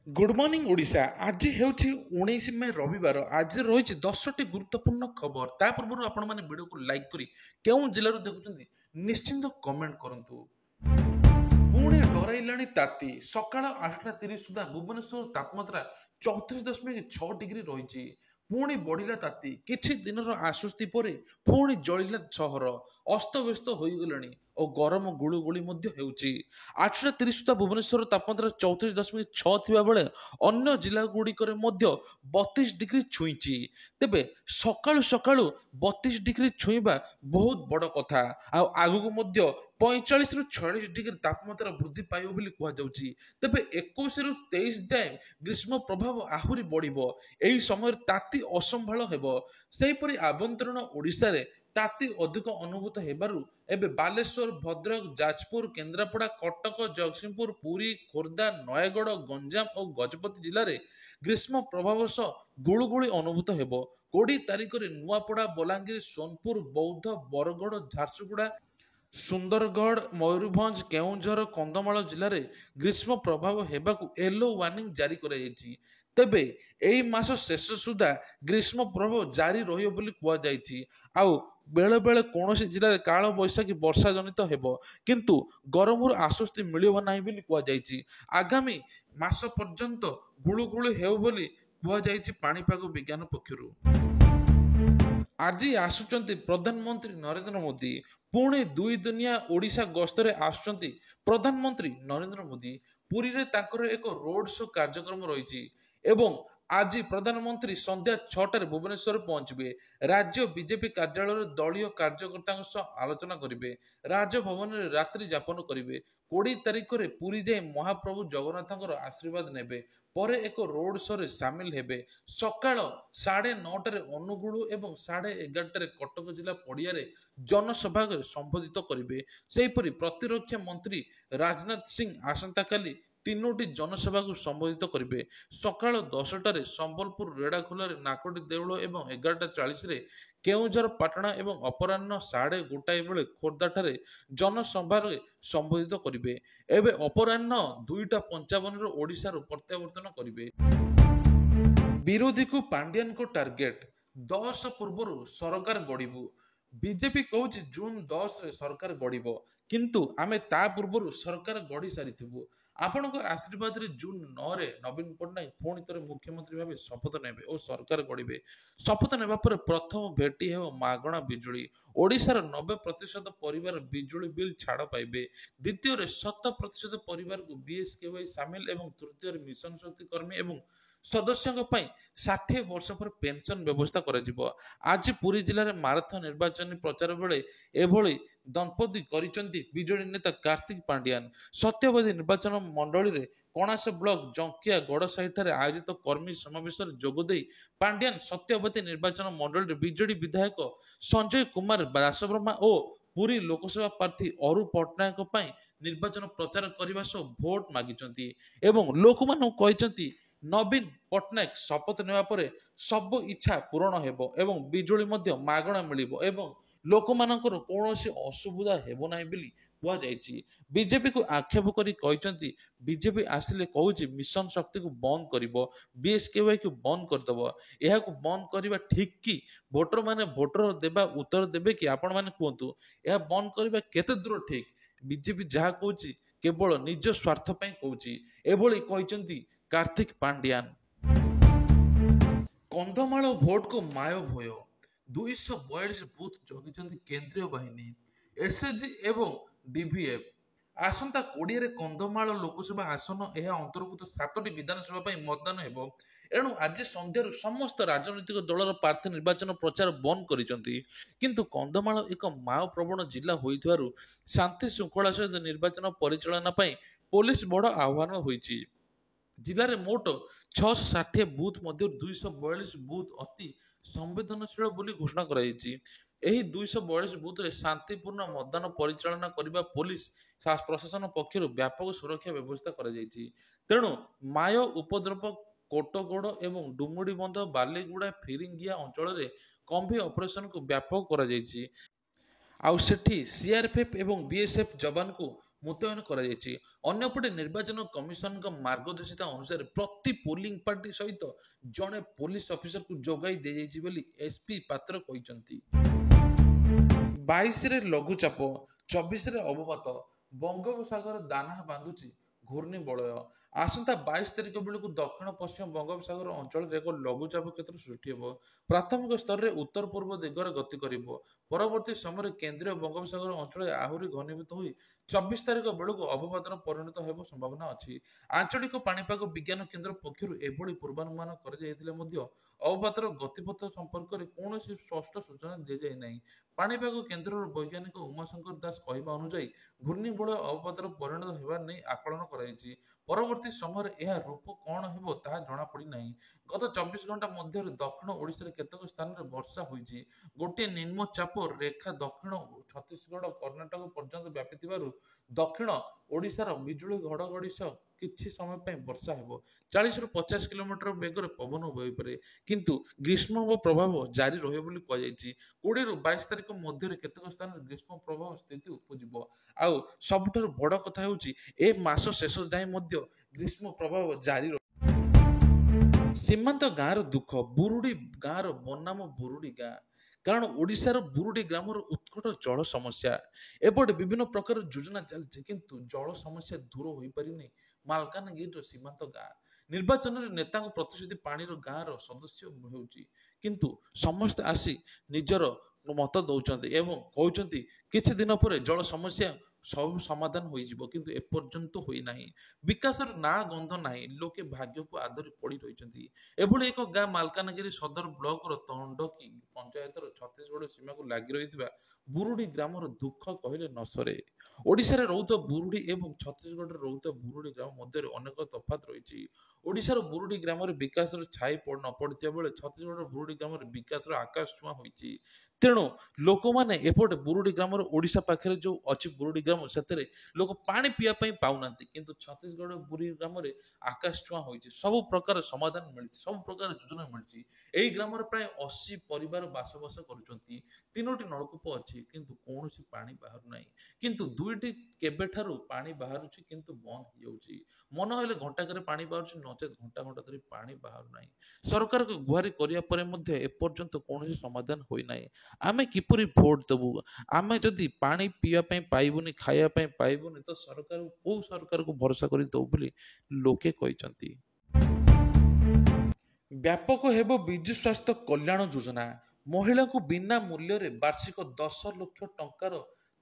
Good morning Odisha आज ହେଉଛି 19 मे रविवार आज रही 10ଟି गुरुत्वपूर्ण खबर ता पूर्व आपण माने वीडियो को लाइक करी केउं जिल्लाରୁ ଦେଖୁଛନ୍ତି ନିଶ୍ଚିନ୍ତ କମେଣ୍ଟ କରନ୍ତୁ। ପୁଣି ଡରାଇଲାଣି ତାତି ସକାଳ 8:30 ସୁଦ୍ଧା ଭୁବନେଶ୍ୱର ତାପମାତ୍ରା 34.6 ଡିଗ୍ରୀ ରହିଛି। ପୁଣି ବଢିଲା ତାତି କିଛି ଦିନର ଆଶ୍ୱସ୍ତି ପରେ ପୁଣି ଜଳିଲା ସହର ଅସ୍ତବ୍ୟସ୍ତ ହୋଇଗଲାଣି ଓ ଗରମ ଗୁଳୁଗୁଳି ମଧ୍ୟ ହେଉଛି। 8:30 ସୁଦ୍ଧା ଭୁବନେଶ୍ୱର ତାପମାତ୍ରା 34.6 ଥିବା ବେଳେ ଅନ୍ୟ ଜିଲ୍ଲା ଗୁଡ଼ିକରେ ମଧ୍ୟ 32 ଡିଗ୍ରୀ ଛୁଇଁଛି। ତେବେ ସକାଳୁ ସକାଳୁ 32 ଡିଗ୍ରୀ ଛୁଇଁବା ବହୁତ ବଡ଼ କଥା ଆଉ ଆଗକୁ ମଧ୍ୟ 45ରୁ 46 ଡିଗ୍ରୀ ତାପମାତ୍ରା ବୃଦ୍ଧି ପାଇବ ବୋଲି କୁହାଯାଉଛି। ତେବେ 21ରୁ 23 ଯାଏଁ ଗ୍ରୀଷ୍ମ ପ୍ରଭାବ ଆହୁରି ବଢ଼ିବ। ଏହି ସମୟରେ ତାତି ଅସମ୍ଭାଳ ହେବ। ସେହିପରି ଆଭ୍ୟନ୍ତରୀଣ ଓଡ଼ିଶାରେ ତାତି ଅଧିକ ଅନୁଭୂତ ହେବାରୁ ଏବେ ବାଲେଶ୍ୱର, ଭଦ୍ରକ, ଯାଜପୁର, କେନ୍ଦ୍ରାପଡ଼ା, କଟକ, ଜଗତସିଂହପୁର, ପୁରୀ, ଖୋର୍ଦ୍ଧା, ନୟାଗଡ଼, ଗଞ୍ଜାମ ଓ ଗଜପତି ଜିଲ୍ଲାରେ ଗ୍ରୀଷ୍ମ ପ୍ରଭାବ ସହ ଗୁଳୁଗୁଳି ଅନୁଭୂତ ହେବ। 20 ତାରିଖରେ ନୂଆପଡ଼ା, ବଲାଙ୍ଗୀର, ସୋନପୁର, ବୌଦ୍ଧ, ବରଗଡ଼, ଝାରସୁଗୁଡ଼ା, ସୁନ୍ଦରଗଡ଼, ମୟୂରଭଞ୍ଜ, କେଉଁଝର, କନ୍ଧମାଳ ଜିଲ୍ଲାରେ ଗ୍ରୀଷ୍ମ ପ୍ରଭାବ ହେବାକୁ ୟେଲୋ ୱାର୍ଣ୍ଣିଂ ଜାରି କରାଯାଇଛି। ତେବେ ଏହି ମାସ ଶେଷ ସୁଦ୍ଧା ଗ୍ରୀଷ୍ମ ପ୍ରଭାବ ଜାରି ରହିବ ବୋଲି କୁହାଯାଇଛି। ଆଉ ବେଳେ ବେଳେ କୌଣସି ଜିଲ୍ଲାରେ କାଳ ବୈଶାଖୀ ବର୍ଷା ଜନିତ ହେବ, କିନ୍ତୁ ଗରମରୁ ଆଶ୍ୱସ୍ତି ମିଳିବ ନାହିଁ ବୋଲି କୁହାଯାଇଛି। ଆଗାମୀ ମାସ ପର୍ଯ୍ୟନ୍ତ ଗୁଳୁଗୁଳି ହେବ ବୋଲି କୁହାଯାଇଛି ପାଣିପାଗ ବିଜ୍ଞାନ ପକ୍ଷରୁ। ଆଜି ଆସୁଛନ୍ତି ପ୍ରଧାନମନ୍ତ୍ରୀ ନରେନ୍ଦ୍ର ମୋଦି। ପୁଣି 2 ଦିନିଆ ଓଡ଼ିଶା ଗସ୍ତରେ ଆସୁଛନ୍ତି ପ୍ରଧାନମନ୍ତ୍ରୀ ନରେନ୍ଦ୍ର ମୋଦି। ପୁରୀରେ ତାଙ୍କର ଏକ ରୋଡ୍ ଶୋ କାର୍ଯ୍ୟକ୍ରମ ରହିଛି ଏବଂ ଆଜି ପ୍ରଧାନମନ୍ତ୍ରୀ ସନ୍ଧ୍ୟା 6ଟାରେ ଭୁବନେଶ୍ୱରରେ ପହଞ୍ଚିବେ। ରାଜ୍ୟ ବିଜେପି କାର୍ଯ୍ୟାଳୟରେ ଦଳୀୟ କାର୍ଯ୍ୟକର୍ତ୍ତାଙ୍କ ସହ ଆଲୋଚନା କରିବେ। ରାଜଭବନରେ ରାତ୍ରି ଯାପନ କରିବେ। 20 ତାରିଖରେ ପୁରୀ ଯାଇ ମହାପ୍ରଭୁ ଜଗନ୍ନାଥଙ୍କର ଆଶୀର୍ବାଦ ନେବେ। ପରେ ଏକ ରୋଡ୍ ଶୋରେ ସାମିଲ ହେବେ। ସକାଳ 9:30ଟାରେ ଅନୁଗୁଳ ଏବଂ 11:30ଟାରେ କଟକ ଜିଲ୍ଲା ପଡ଼ିଆରେ ଜନସଭାରେ ସମ୍ବୋଧିତ କରିବେ। ସେହିପରି ପ୍ରତିରକ୍ଷା ମନ୍ତ୍ରୀ ରାଜନାଥ ସିଂ ଆସନ୍ତାକାଲି 3ଟି ଜନସଭାକୁ ସମ୍ବୋଧିତ କରିବେ। ସକାଳ 10ଟାରେ ସମ୍ବଲପୁର ରେଢ଼ାଖୋଲରେ ନାକଟି ଦେଉଳ ଏବଂ 11:40ରେ କେଉଁଝର ପାଟଣା ଏବଂ ଅପରାହ୍ନ 1:30 ବେଳେ ଖୋର୍ଦ୍ଧାଠାରେ ଜନସଭାରେ ସମ୍ବୋଧିତ କରିବେ। ଏବେ ଅପରାହ୍ନ 2:55ରେ ଓଡ଼ିଶାରୁ ପ୍ରତ୍ୟାବର୍ତ୍ତନ କରିବେ। ବିରୋଧୀକୁ ପାଣ୍ଡିଆନଙ୍କ ଟାର୍ଗେଟ 10 ପୂର୍ବରୁ ସରକାର ଗଢ଼ିବୁ। ବିଜେପି କହୁଛି ଜୁନ 10ରେ ସରକାର ଗଢ଼ିବ, କିନ୍ତୁ ଆମେ ତା ପୂର୍ବରୁ ସରକାର ଗଢ଼ି ସାରିଥିବୁ। ଆପଣଙ୍କ ଆଶୀର୍ବାଦରେ ଜୁନ 9ରେ ନବୀନ ପଟ୍ଟନାୟକ ପୁଣି ଥରେ ମୁଖ୍ୟମନ୍ତ୍ରୀ ଭାବେ ଶପଥ ନେବେ ଓ ସରକାର ଗଢ଼ିବେ। ଶପଥ ନେବା ପରେ ପ୍ରଥମ ଭେଟି ହେବ ମାଗଣା ବିଜୁଳି। ଓଡ଼ିଶାର 90% ପରିବାର ବିଜୁଳି ବିଲ୍ ଛାଡ଼ ପାଇବେ। ଦ୍ୱିତୀୟରେ 100% ପରିବାରକୁ BSKY ସାମିଲ ଏବଂ ତୃତୀୟରେ ମିଶନ ଶକ୍ତି କର୍ମୀ ଏବଂ ସଦସ୍ୟଙ୍କ ପାଇଁ 60 ବର୍ଷ ପରେ ପେନସନ ବ୍ୟବସ୍ଥା କରାଯିବ। ଆଜି ପୁରୀ ଜିଲ୍ଲାରେ ମାରାଥନ ନିର୍ବାଚନୀ ପ୍ରଚାର ବେଳେ ଏଭଳି ଦମ୍ପତି କରିଛନ୍ତି ବିଜେଡି ନେତା କାର୍ତ୍ତିକ ପାଣ୍ଡିଆନ। ସତ୍ୟବାଦୀ ନିର୍ବାଚନ ମଣ୍ଡଳୀରେ କଣାସ ବ୍ଲକ ଜଙ୍କିଆ ଗଡ଼ସାହିଠାରେ ଆୟୋଜିତ କର୍ମୀ ସମାବେଶରେ ଯୋଗଦେଇ ପାଣ୍ଡିଆନ ସତ୍ୟବାଦୀ ନିର୍ବାଚନ ମଣ୍ଡଳୀରେ ବିଜେଡି ବିଧାୟକ ସଞ୍ଜୟ କୁମାର ଦାସବ୍ରହ୍ମା ଓ ପୁରୀ ଲୋକସଭା ପ୍ରାର୍ଥୀ ଅରୁପ ପଟ୍ଟନାୟକଙ୍କ ପାଇଁ ନିର୍ବାଚନ ପ୍ରଚାର କରିବା ସହ ଭୋଟ ମାଗିଛନ୍ତି ଏବଂ ଲୋକମାନଙ୍କୁ କହିଛନ୍ତି ନବୀନ ପଟ୍ଟନାୟକ ଶପଥ ନେବା ପରେ ସବୁ ଇଚ୍ଛା ପୂରଣ ହେବ ଏବଂ ବିଜୁଳି ମଧ୍ୟ ମାଗଣା ମିଳିବ ଏବଂ ଲୋକମାନଙ୍କର କୌଣସି ଅସୁବିଧା ହେବ ନାହିଁ ବୋଲି କୁହାଯାଇଛି। ବିଜେପିକୁ ଆକ୍ଷେପ କରି କହିଛନ୍ତି ବିଜେପି ଆସିଲେ କହୁଛି ମିଶନ ଶକ୍ତିକୁ ବନ୍ଦ କରିବ, BSKYକୁ ବନ୍ଦ କରିଦେବ। ଏହାକୁ ବନ୍ଦ କରିବା ଠିକ୍ କି? ଭୋଟରମାନେ ଭୋଟର ଦେବା ଉତ୍ତର ଦେବେ କି? ଆପଣମାନେ କୁହନ୍ତୁ, ଏହା ବନ୍ଦ କରିବା କେତେ ଦୂର ଠିକ୍? ବିଜେପି ଯାହା କହୁଛି କେବଳ ନିଜ ସ୍ୱାର୍ଥ ପାଇଁ କହୁଛି, ଏଭଳି କହିଛନ୍ତି କାର୍ତ୍ତିକ ପାଣ୍ଡିଆନ। କନ୍ଧମାଳ ଭୋଟକୁ ମାୟ ଭୟ 242 ବୁଥ ଜଗିଛନ୍ତି କେନ୍ଦ୍ରୀୟ ବାହିନୀ, SAG ଏବଂ DVF। ଆସନ୍ତା 20ରେ କନ୍ଧମାଳ ଲୋକସଭା ଆସନ ଏହା ଅନ୍ତର୍ଭୁକ୍ତ 7ଟି ବିଧାନସଭା ପାଇଁ ମତଦାନ ହେବ। ଏଣୁ ଆଜି ସନ୍ଧ୍ୟାରୁ ସମସ୍ତ ରାଜନୈତିକ ଦଳର ପ୍ରାର୍ଥୀ ନିର୍ବାଚନ ପ୍ରଚାର ବନ୍ଦ କରିଛନ୍ତି। କିନ୍ତୁ କନ୍ଧମାଳ ଏକ ମାଓପ୍ରବଣ ଜିଲ୍ଲା ହୋଇଥିବାରୁ ଶାନ୍ତି ଶୃଙ୍ଖଳା ସହିତ ନିର୍ବାଚନ ପରିଚାଳନା ପାଇଁ ପୋଲିସ ବଡ଼ ଆହ୍ୱାନ ହୋଇଛି। ଜିଲ୍ଲାରେ ମୋଟ 660 ବୁଥ ମଧ୍ୟରୁ 242 ବୁଥ ଅତି ସମ୍ବେଦନଶୀଳ ବୋଲି ଘୋଷଣା କରାଯାଇଛି। ଏହି 242 ବୁଥରେ ଶାନ୍ତିପୂର୍ଣ୍ଣ ମତଦାନ ପରିଚାଳନା କରିବା ପୋଲିସ ପ୍ରଶାସନ ପକ୍ଷରୁ ବ୍ୟାପକ ସୁରକ୍ଷା ବ୍ୟବସ୍ଥା କରାଯାଇଛି। ତେଣୁ ମାୟ ଉପଦ୍ରବ କୋଟଗଡ଼ ଏବଂ ଡୁମୁଡ଼ିବନ୍ଧ, ବାଲିଗୁଡ଼ା, ଫିରିଙ୍ଗିଆ ଅଞ୍ଚଳରେ କମ୍ବି ଅପରେସନକୁ ବ୍ୟାପକ କରାଯାଇଛି। ଆଉ ସେଠି CRPF ଏବଂ BSF ଯବାନଙ୍କୁ ମୁତୟନ କରାଯାଇଛି। ଅନ୍ୟପଟେ ନିର୍ବାଚନ କମିଶନଙ୍କ ମାର୍ଗଦର୍ଶିତା ଅନୁସାରେ ପ୍ରତି ପୋଲିଂ ପାର୍ଟି ସହିତ ଜଣେ ପୋଲିସ ଅଫିସରକୁ ଯୋଗାଇ ଦିଆଯାଇଛି ବୋଲି ଏସ୍ପି ପାତ୍ର କହିଛନ୍ତି। 22ରେ ଲଘୁଚାପ, 24ରେ ଅବପାତ, ବଙ୍ଗୋପସାଗର ଦାନା ବାନ୍ଧୁଛି ଘୂର୍ଣ୍ଣିବଳୟ। ଆସନ୍ତା 22 ତାରିଖ ବେଳକୁ ଦକ୍ଷିଣ ପଶ୍ଚିମ ବଙ୍ଗୋପସାଗର ଅଞ୍ଚଳରେ ଏକ ଲଘୁଚାପ କ୍ଷେତ୍ର ସୃଷ୍ଟି ହେବ। ପ୍ରାଥମିକ ସ୍ତରରେ ଉତ୍ତର ପୂର୍ବ ଦିଗରେ ଗତି କରିବ। ପରବର୍ତ୍ତୀ ସମୟରେ କେନ୍ଦ୍ରୀୟ ବଙ୍ଗୋପସାଗର ଅଞ୍ଚଳରେ ଆହୁରି ଘନୀଭୂତ ହୋଇ 24 ତାରିଖ ବେଳକୁ ଅବପାତରେ ପରିଣତ ହେବାର ସମ୍ଭାବନା ଅଛି। ଆଞ୍ଚଳିକ ପାଣିପାଗ ବିଜ୍ଞାନ କେନ୍ଦ୍ର ପକ୍ଷରୁ ଏଭଳି ପୂର୍ବାନୁମାନ କରାଯାଇଥିଲେ ମଧ୍ୟ ଅବପାତର ଗତିପଥ ସମ୍ପର୍କରେ କୌଣସି ସ୍ପଷ୍ଟ ସୂଚନା ଦିଆଯାଇ ନାହିଁ। ପାଣିପାଗ କେନ୍ଦ୍ରର ବୈଜ୍ଞାନିକ ଉମାଶଙ୍କର ଦାସ କହିବା ଅନୁଯାୟୀ ଘୂର୍ଣ୍ଣିବଳୟ ଅବପାତରେ ପରିଣତ ହେବା ନେଇ ଆକଳନ କରାଯାଇଛି। ପରବର୍ତ୍ତୀ ସମୟରେ ଏହା ରୂପ କଣ ହେବ ତାହା ଜଣାପଡ଼ିନାହିଁ। ଗତ 24 ଘଣ୍ଟା ମଧ୍ୟରେ ଦକ୍ଷିଣ ଓଡ଼ିଶାରେ କେତେକ ସ୍ଥାନରେ ବର୍ଷା ହୋଇଛି। ଗୋଟିଏ ନିମ୍ନଚାପ ରେଖା ଦକ୍ଷିଣ ଛତିଶଗଡ଼ କର୍ଣ୍ଣାଟକ ପର୍ଯ୍ୟନ୍ତ ବ୍ୟାପିଥିବାରୁ ଦକ୍ଷିଣ ଓଡ଼ିଶାର ବିଜୁଳି ଘଡ଼ଘଡ଼ି ସହ କିଛି ସମୟ ପାଇଁ ବର୍ଷା ହେବ। 40ରୁ 50 କିଲୋମିଟର ବେଗରେ ପବନ ବହିପାରେ, କିନ୍ତୁ ଗ୍ରୀଷ୍ମର ପ୍ରଭାବ ଜାରି ରହିବ ବୋଲି କୁହାଯାଇଛି। 20ରୁ 22 ତାରିଖ ମଧ୍ୟରେ କେତେକ ସ୍ଥାନରେ ଗ୍ରୀଷ୍ମ ପ୍ରଭାବ ସ୍ଥିତି ଉପୁଜିବ। ଆଉ ସବୁଠାରୁ ବଡ଼ କଥା ହେଉଛି ଏ ମାସ ଶେଷ ଯାଏଁ ମଧ୍ୟ ଗ୍ରୀଷ୍ମ ପ୍ରଭାବ ଜାରି ରହିବ। ସୀମାନ୍ତ ଗାଁର ଦୁଃଖ, ବୁରୁଡି ଗାଁର ବନାମ ବୁରୁଡି ଗାଁ। କାରଣ ଓଡ଼ିଶାର ବୁରୁଡି ଗ୍ରାମର ଉତ୍କଟ ଜଳ ସମସ୍ୟା। ଏପଟେ ବିଭିନ୍ନ ପ୍ରକାର ଯୋଜନା ଚାଲିଛି, କିନ୍ତୁ ଜଳ ସମସ୍ୟା ଦୂର ହୋଇପାରିନି ମାଲକାନଗିରିର ସୀମାନ୍ତ ଗାଁ। ନିର୍ବାଚନରେ ନେତାଙ୍କ ପ୍ରତିଶ୍ରୁତି ପାଣିର ଗାଁର ସଦସ୍ୟ ହେଉଛି, କିନ୍ତୁ ସମସ୍ତେ ଆସି ନିଜର ମତ ଦେଉଛନ୍ତି ଏବଂ କହୁଛନ୍ତି କିଛି ଦିନ ପରେ ଜଳ ସମସ୍ୟା ସବୁ ସମାଧାନ ହୋଇଯିବ, କିନ୍ତୁ ଏପର୍ଯ୍ୟନ୍ତ ହୋଇନାହିଁ। ବିକାଶର ନାଁ ଗନ୍ଧ ନାହିଁ, ଲୋକେ ଭାଗ୍ୟକୁ ଆଦରି ପଡ଼ି ରହିଛନ୍ତି। ଏଭଳି ଏକ ଗାଁ ମାଲକାନଗିରି ସଦର ବ୍ଲକର ତଣ୍ଡକୀ ପଞ୍ଚାୟତର ଛତିଶଗଡ଼ ସୀମାକୁ ଲାଗି ରହିଥିବା ବୁରୁଡି ଗ୍ରାମର ଦୁଃଖ କହିଲେ ନ ସରେ। ଓଡ଼ିଶାରେ ରହୁଥିବା ବୁରୁଡି ଏବଂ ଛତିଶଗଡ଼ରେ ରହୁଥିବା ବୁରୁଡି ଗ୍ରାମ ମଧ୍ୟରେ ଅନେକ ତଫାତ ରହିଛି। ଓଡ଼ିଶାର ବୁରୁଡି ଗ୍ରାମରେ ବିକାଶର ଛାଇ ନ ପଡ଼ିଥିବା ବେଳେ ଛତିଶଗଡ଼ର ବୁରୁଡି ଗ୍ରାମରେ ବିକାଶର ଆକାଶ ଛୁଆଁ ହୋଇଛି। ତେଣୁ ଲୋକମାନେ ଏପଟେ ବୁରୁଡି ଗ୍ରାମର ଓଡ଼ିଶା ପାଖରେ ଯେଉଁ ଅଛି ବୁରୁଡି ଗ୍ରାମ, ସେଥିରେ ଲୋକ ପାଣି ପିଇବା ପାଇଁ ପାଉନାହାନ୍ତି, କିନ୍ତୁ ଛତିଶଗଡ଼ ବୁରୁଡି ଗ୍ରାମରେ ଆକାଶ ଛୁଆଁ ହୋଇଛି। ସବୁ ପ୍ରକାର ସମାଧାନ ମିଳିଛି, ସବୁ ପ୍ରକାର ଯୋଜନା ମିଳିଛି। ଏହି ଗ୍ରାମରେ ପ୍ରାୟ 80 ପରିବାର ବାସବାସ କରୁଛନ୍ତି। 3ଟି ନଳକୂପ ଅଛି, କିନ୍ତୁ କୌଣସି ପାଣି ବାହାରୁନାହିଁ। କିନ୍ତୁ 2ଟି କେବେଠାରୁ ପାଣି ବାହାରୁଛି, କିନ୍ତୁ ବନ୍ଦ ହେଇଯାଉଛି। ମନ ହେଲେ ଘଣ୍ଟାକରେ ପାଣି ବାହାରୁଛି, ନଚେତ୍ ଘଣ୍ଟା ଘଣ୍ଟା ଧରି ପାଣି ବାହାରୁନାହିଁ। ସରକାରକୁ ଗୁହାରି କରିବା ପରେ ମଧ୍ୟ ଏପର୍ଯ୍ୟନ୍ତ କୌଣସି ସମାଧାନ ହୋଇନାହିଁ। ଆମେ କିପରି ଭୋଟ ଦେବୁ? ଆମେ ଯଦି ପାଣି ପିଇବା ପାଇଁ ପାଇବୁନି, ଖାଇବା ପାଇଁ ପାଇବୁନି, ତ କୋଉ ସରକାରକୁ ଭରସା କରି ଦେବୁ ବୋଲି ଲୋକେ କହିଛନ୍ତି। ବ୍ୟାପକ ହେବ ବିଜୁ ସ୍ୱାସ୍ଥ୍ୟ କଲ୍ୟାଣ ଯୋଜନା। ମହିଳାଙ୍କୁ ବିନା ମୂଲ୍ୟରେ ବାର୍ଷିକ 10 ଲକ୍ଷ ଟଙ୍କାର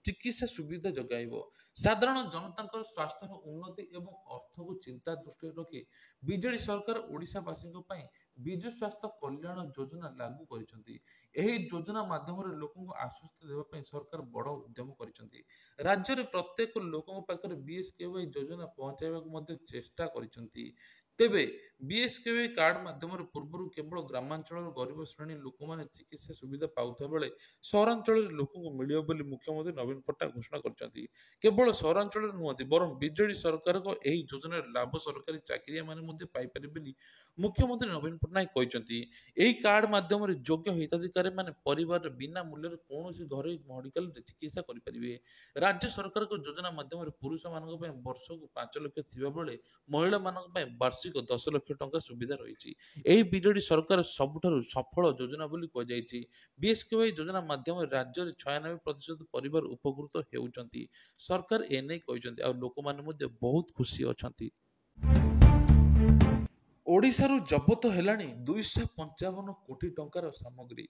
ଚିକିତ୍ସା ସୁବିଧା ଯୋଗାଇବ। ସାଧାରଣ ଜନତାଙ୍କର ସ୍ୱାସ୍ଥ୍ୟର ଉନ୍ନତି ଏବଂ ଅର୍ଥକୁ ଚିନ୍ତା ଦୃଷ୍ଟିରେ ରଖି ବିଜେଡି ସରକାର ଓଡ଼ିଶାବାସୀଙ୍କ ପାଇଁ ବିଜୁ ସ୍ୱାସ୍ଥ୍ୟ କଲ୍ୟାଣ ଯୋଜନା ଲାଗୁ କରିଛନ୍ତି। ଏହି ଯୋଜନା ମାଧ୍ୟମରେ ଲୋକଙ୍କୁ ଆଶ୍ୱସ୍ତି ଦେବା ପାଇଁ ସରକାର ବଡ଼ ଉଦ୍ୟମ କରିଛନ୍ତି। ରାଜ୍ୟରେ ପ୍ରତ୍ୟେକ ଲୋକଙ୍କ ପାଖରେ ବିଏସ୍କେୱାଇ ଯୋଜନା ପହଞ୍ଚାଇବାକୁ ମଧ୍ୟ ଚେଷ୍ଟା କରିଛନ୍ତି। ତେବେ ବିଏସ୍କେୱାଇ କାର୍ଡ ମାଧ୍ୟମରେ ପୂର୍ବରୁ କେବଳ ଗ୍ରାମାଞ୍ଚଳର ଗରିବ ଶ୍ରେଣୀ ଲୋକମାନେ ଚିକିତ୍ସା ସୁବିଧା ପାଉଥିବା ବେଳେ ସହରାଞ୍ଚଳରେ ଲୋକଙ୍କୁ ମିଳିବ ବୋଲି ମୁଖ୍ୟମନ୍ତ୍ରୀ ନବୀନ ପଟ୍ଟନାୟକ ଘୋଷଣା କରିଛନ୍ତି। କେବଳ ସହରାଞ୍ଚଳରେ ନୁହନ୍ତି, ବରଂ ବିଜେଡି ସରକାରଙ୍କ ଏହି ଯୋଜନାର ଲାଭ ସରକାରୀ ଚାକିରିଆମାନେ ମଧ୍ୟ ପାଇପାରିବେ ବୋଲି ମୁଖ୍ୟମନ୍ତ୍ରୀ ନବୀନ ପଟ୍ଟନାୟକ କହିଛନ୍ତି। ଏହି କାର୍ଡ ମାଧ୍ୟମରେ ଯୋଗ୍ୟ ହିତାଧିକାରୀମାନେ ପରିବାରରେ ବିନା ମୂଲ୍ୟରେ କୌଣସି ଘରୋଇ ମେଡିକାଲରେ ଚିକିତ୍ସା କରିପାରିବେ। ରାଜ୍ୟ ସରକାରଙ୍କ ଯୋଜନା ମାଧ୍ୟମରେ ପୁରୁଷମାନଙ୍କ ପାଇଁ ବର୍ଷକୁ 5 ଲକ୍ଷ ଥିବାବେଳେ ମହିଳାମାନଙ୍କ ପାଇଁ ବାର୍ଷିକ 10 ଲକ୍ଷ ଟଙ୍କା ସୁବିଧା ରହିଛି। ଏହି ବିଜେଡି ସରକାର ସବୁଠାରୁ ସଫଳ ଯୋଜନା ବୋଲି କୁହାଯାଇଛି। ବିଏସ୍କେୱାଇ ଯୋଜନା ମାଧ୍ୟମରେ ରାଜ୍ୟରେ 96% ପରିବାର ଉପକୃତ ହେଉଛନ୍ତି। ସରକାର ଏନେଇ କହିଛନ୍ତି, ଆଉ ଲୋକମାନେ ମଧ୍ୟ ବହୁତ ଖୁସି ଅଛନ୍ତି। ଓଡ଼ିଶାରୁ ଜବତ ହେଲାଣି 255 କୋଟି ଟଙ୍କାର ସାମଗ୍ରୀ,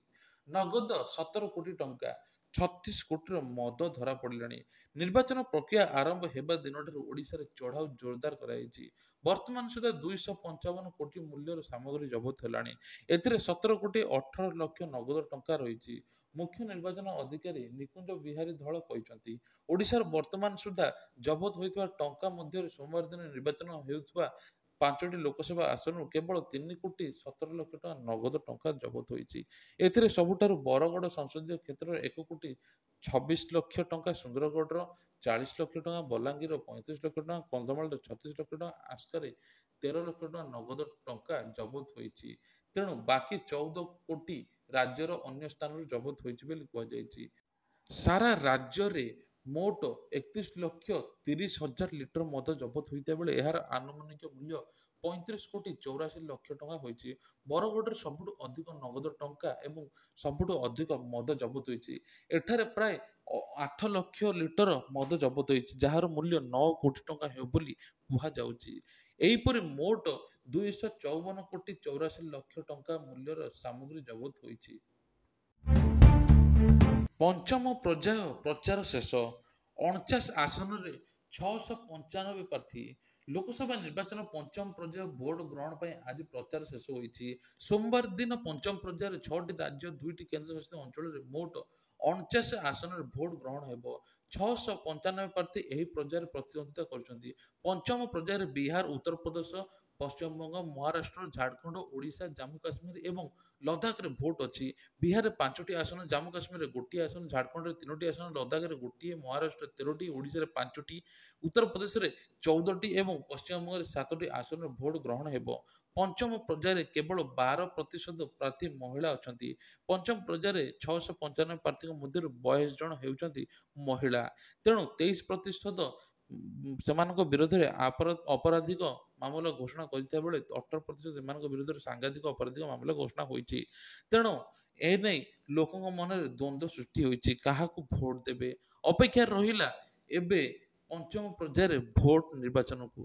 ନଗଦ 17 କୋଟି ଟଙ୍କା, 36 କୋଟିର ମଦ ଧରାପଡ଼ିଲାଣି। ନିର୍ବାଚନ ପ୍ରକ୍ରିୟା ଆରମ୍ଭ ହେବା ଦିନଠାରୁ ଓଡ଼ିଶାରେ ଚଢ଼ାଉ ଜୋରଦାର କରାଯାଇଛି। ବର୍ତ୍ତମାନ ସୁଦ୍ଧା 255 କୋଟି ମୂଲ୍ୟର ସାମଗ୍ରୀ ଜବତ ହେଲାଣି। ଏଥିରେ 17 କୋଟି 18 ଲକ୍ଷ ନଗଦ ଟଙ୍କା ରହିଛି। ମୁଖ୍ୟ ନିର୍ବାଚନ ଅଧିକାରୀ ନିକୁଞ୍ଜ ବିହାରୀ ଧଳ କହିଛନ୍ତି, ଓଡ଼ିଶାର ବର୍ତ୍ତମାନ ସୁଦ୍ଧା ଜବତ ହୋଇଥିବା ଟଙ୍କା ମଧ୍ୟରେ ସୋମବାର ଦିନ ନିର୍ବାଚନ ହେଉଥିବା 5ଟି ଲୋକସଭା ଆସନରୁ କେବଳ 3 କୋଟି 17 ଲକ୍ଷ ଟଙ୍କା ନଗଦ ଟଙ୍କା ଜବତ ହୋଇଛି। ଏଥିରେ ସବୁଠାରୁ ବରଗଡ଼ ସଂସଦୀୟ କ୍ଷେତ୍ରର 1 କୋଟି 26 ଲକ୍ଷ ଟଙ୍କା, ସୁନ୍ଦରଗଡ଼ର 40 ଲକ୍ଷ ଟଙ୍କା, ବଲାଙ୍ଗୀରର 35 ଲକ୍ଷ ଟଙ୍କା, କନ୍ଧମାଳର 36 ଲକ୍ଷ ଟଙ୍କା, ଆସ୍କାରେ 13 ଲକ୍ଷ ଟଙ୍କା ନଗଦ ଟଙ୍କା ଜବତ ହୋଇଛି। ତେଣୁ ବାକି 14 କୋଟି ରାଜ୍ୟର ଅନ୍ୟ ସ୍ଥାନରୁ ଜବତ ହୋଇଛି ବୋଲି କୁହାଯାଇଛି। ସାରା ରାଜ୍ୟରେ ମୋଟ 31,30,000 ଲିଟର ମଦ ଜବତ ହୋଇଥିବା ବେଳେ ଏହାର ଆନୁମାନିକ ମୂଲ୍ୟ 35,84,00,000 ଟଙ୍କା ହୋଇଛି। ବରଗଡ଼ରେ ସବୁଠୁ ଅଧିକ ନଗଦ ଟଙ୍କା ଏବଂ ସବୁଠୁ ଅଧିକ ମଦ ଜବତ ହୋଇଛି। ଏଠାରେ ପ୍ରାୟ 8 ଲକ୍ଷ ଲିଟର ମଦ ଜବତ ହୋଇଛି, ଯାହାର ମୂଲ୍ୟ 9 କୋଟି ଟଙ୍କା ହେବ ବୋଲି କୁହାଯାଉଛି। ଏହିପରି ମୋଟ 254,84,00,000 ଟଙ୍କା ମୂଲ୍ୟର ସାମଗ୍ରୀ ଜବତ ହୋଇଛି। ପଞ୍ଚମ ପର୍ଯ୍ୟାୟ ପ୍ରଚାର ଶେଷ। 49 ଆସନରେ 695 ପ୍ରାର୍ଥୀ। ଲୋକସଭା ନିର୍ବାଚନ ପଞ୍ଚମ ପର୍ଯ୍ୟାୟ ଭୋଟ ଗ୍ରହଣ ପାଇଁ ଆଜି ପ୍ରଚାର ଶେଷ ହୋଇଛି। ସୋମବାର ଦିନ ପଞ୍ଚମ ପର୍ଯ୍ୟାୟରେ 6ଟି ରାଜ୍ୟ 2ଟି କେନ୍ଦ୍ରଶାସିତ ଅଞ୍ଚଳରେ ମୋଟ 49 ଆସନରେ ଭୋଟ ଗ୍ରହଣ ହେବ। 695 ପ୍ରାର୍ଥୀ ଏହି ପର୍ଯ୍ୟାୟରେ ପ୍ରତିଦ୍ୱନ୍ଦ୍ୱିତା କରୁଛନ୍ତି। ପଞ୍ଚମ ପର୍ଯ୍ୟାୟରେ ବିହାର, ଉତ୍ତରପ୍ରଦେଶ, ପଶ୍ଚିମବଙ୍ଗ, ମହାରାଷ୍ଟ୍ର, ଝାଡ଼ଖଣ୍ଡ, ଓଡ଼ିଶା, ଜାମ୍ମୁ କାଶ୍ମୀର ଏବଂ ଲଦାଖରେ ଭୋଟ ଅଛି। ବିହାରରେ 5ଟି ଆସନ, ଜାମ୍ମୁ କାଶ୍ମୀରରେ ଗୋଟିଏ ଆସନ, ଝାଡ଼ଖଣ୍ଡରେ 3ଟି ଆସନ, ଲଦାଖରେ ଗୋଟିଏ, ମହାରାଷ୍ଟ୍ରରେ 13ଟି, ଓଡ଼ିଶାରେ 5ଟି, ଉତ୍ତରପ୍ରଦେଶରେ 14ଟି ଏବଂ ପଶ୍ଚିମବଙ୍ଗରେ 7ଟି ଆସନରେ ଭୋଟ ଗ୍ରହଣ ହେବ। ପଞ୍ଚମ ପର୍ଯ୍ୟାୟରେ କେବଳ 12% ପ୍ରାର୍ଥୀ ମହିଳା ଅଛନ୍ତି। ପଞ୍ଚମ ପର୍ଯ୍ୟାୟରେ 695 ପ୍ରାର୍ଥୀଙ୍କ ମଧ୍ୟରୁ 42 ଜଣ ହେଉଛନ୍ତି ମହିଳା। ତେଣୁ 23% ସେମାନଙ୍କ ବିରୋଧରେ ଅପରାଧିକ ମାମଲା ଘୋଷଣା କରିଥିବା ବେଳେ 18% ସେମାନଙ୍କ ବିରୋଧରେ ସାଂଘାତିକ ଅପରାଧିକ ମାମଲା ଘୋଷଣା ହୋଇଛି। ତେଣୁ ଏନେଇ ଲୋକଙ୍କ ମନରେ ଦ୍ୱନ୍ଦ୍ୱ ସୃଷ୍ଟି ହୋଇଛି, କାହାକୁ ଭୋଟ ଦେବେ। ଅପେକ୍ଷା ରହିଲା ଏବେ ପଞ୍ଚମ ପର୍ଯ୍ୟାୟରେ ଭୋଟ ନିର୍ବାଚନକୁ।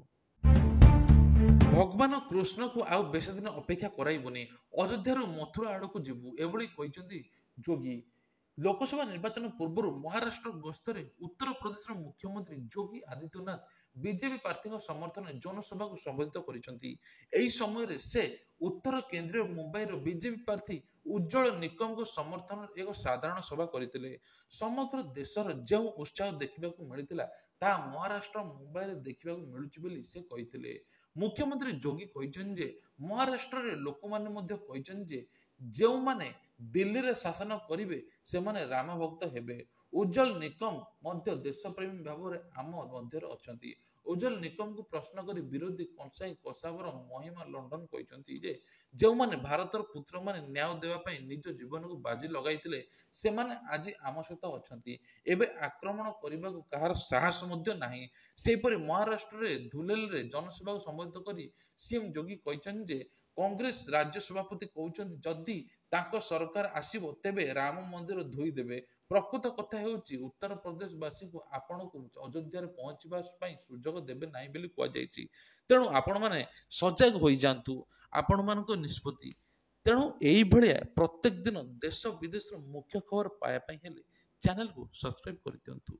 ଭଗବାନ କୃଷ୍ଣକୁ ଆଉ ବେଶୀ ଦିନ ଅପେକ୍ଷା କରାଇବନି, ଅଯୋଧ୍ୟାରୁ ମଥୁରା ଆଡ଼କୁ ଯିବୁ, ଏଭଳି କହିଛନ୍ତି ଯୋଗୀ। ଲୋକସଭା ନିର୍ବାଚନ ପୂର୍ବରୁ ମହାରାଷ୍ଟ୍ର ଗସ୍ତରେ ଉତ୍ତରପ୍ରଦେଶର ମୁଖ୍ୟମନ୍ତ୍ରୀ ଯୋଗୀ ଆଦିତ୍ୟନାଥ ବିଜେପି ପ୍ରାର୍ଥୀଙ୍କ ସମର୍ଥନରେ ଜନସଭାକୁ ସମ୍ବୋଧିତ କରିଛନ୍ତି। ଏହି ସମୟରେ ସେ ଉତ୍ତର କେନ୍ଦ୍ରୀୟ ମୁମ୍ବାଇର ବିଜେପି ପ୍ରାର୍ଥୀ ଉଜ୍ଜଳ ନିକମଙ୍କ ସମର୍ଥନରେ ଏକ ସାଧାରଣ ସଭା କରିଥିଲେ। ସମଗ୍ର ଦେଶର ଯେଉଁ ଉତ୍ସାହ ଦେଖିବାକୁ ମିଳିଥିଲା, ତାହା ମହାରାଷ୍ଟ୍ର ମୁମ୍ବାଇରେ ଦେଖିବାକୁ ମିଳୁଛି ବୋଲି ସେ କହିଥିଲେ। ମୁଖ୍ୟମନ୍ତ୍ରୀ ଯୋଗୀ କହିଛନ୍ତି ଯେ ମହାରାଷ୍ଟ୍ରରେ ଲୋକମାନେ ମଧ୍ୟ କହିଛନ୍ତି ଯେ ଯେଉଁମାନେ ଦିଲ୍ଲୀରେ ଶାସନ କରିବେ ସେମାନେ ରାମ ଭକ୍ତ ହେବେ। ଉଜ୍ଜଳ ନିକମ ମଧ୍ୟ ଦେଶପ୍ରେମୀ ଭାବରେ ଆମ ମଧ୍ୟରେ ଅଛନ୍ତି। ଉଜ୍ଜଳ ନିକମଙ୍କୁ ପ୍ରଶ୍ନ କରି ବିରୋଧୀ କଂସାଇ କସାବର ମହିମା ଲଣ୍ଡନ କହିଛନ୍ତି ଯେ ଯେଉଁମାନେ ଭାରତର ପୁତ୍ରମାନେ ନ୍ୟାୟ ଦେବା ପାଇଁ ନିଜ ଜୀବନକୁ ବାଜି ଲଗାଇଥିଲେ ସେମାନେ ଆଜି ଆମ ସହିତ ଅଛନ୍ତି। ଏବେ ଆକ୍ରମଣ କରିବାକୁ କାହାର ସାହସ ମଧ୍ୟ ନାହିଁ। ସେହିପରି ମହାରାଷ୍ଟ୍ରରେ ଧୁଲେରରେ ଜନସଭାକୁ ସମ୍ବୋଧିତ କରି ସିଏମ୍ ଯୋଗୀ କହିଛନ୍ତି ଯେ କଂଗ୍ରେସ ରାଜ୍ୟ ସଭାପତି କହୁଛନ୍ତି ଯଦି ତାଙ୍କ ସରକାର ଆସିବ ତେବେ ରାମ ମନ୍ଦିର ଧୋଇ ଦେବେ। ପ୍ରକୃତ କଥା ହେଉଛି ଉତ୍ତରପ୍ରଦେଶବାସୀଙ୍କୁ ଆପଣଙ୍କୁ ଅଯୋଧ୍ୟାରେ ପହଞ୍ଚିବା ପାଇଁ ସୁଯୋଗ ଦେବେ ନାହିଁ ବୋଲି କୁହାଯାଇଛି। ତେଣୁ ଆପଣମାନେ ସଜାଗ ହୋଇଯାଆନ୍ତୁ, ଆପଣମାନଙ୍କ ନିଷ୍ପତ୍ତି। ତେଣୁ ଏଇଭଳିଆ ପ୍ରତ୍ୟେକ ଦିନ ଦେଶ ବିଦେଶର ମୁଖ୍ୟ ଖବର ପାଇବା ପାଇଁ ହେଲେ ଚ୍ୟାନେଲକୁ ସବସ୍କ୍ରାଇବ କରିଦିଅନ୍ତୁ।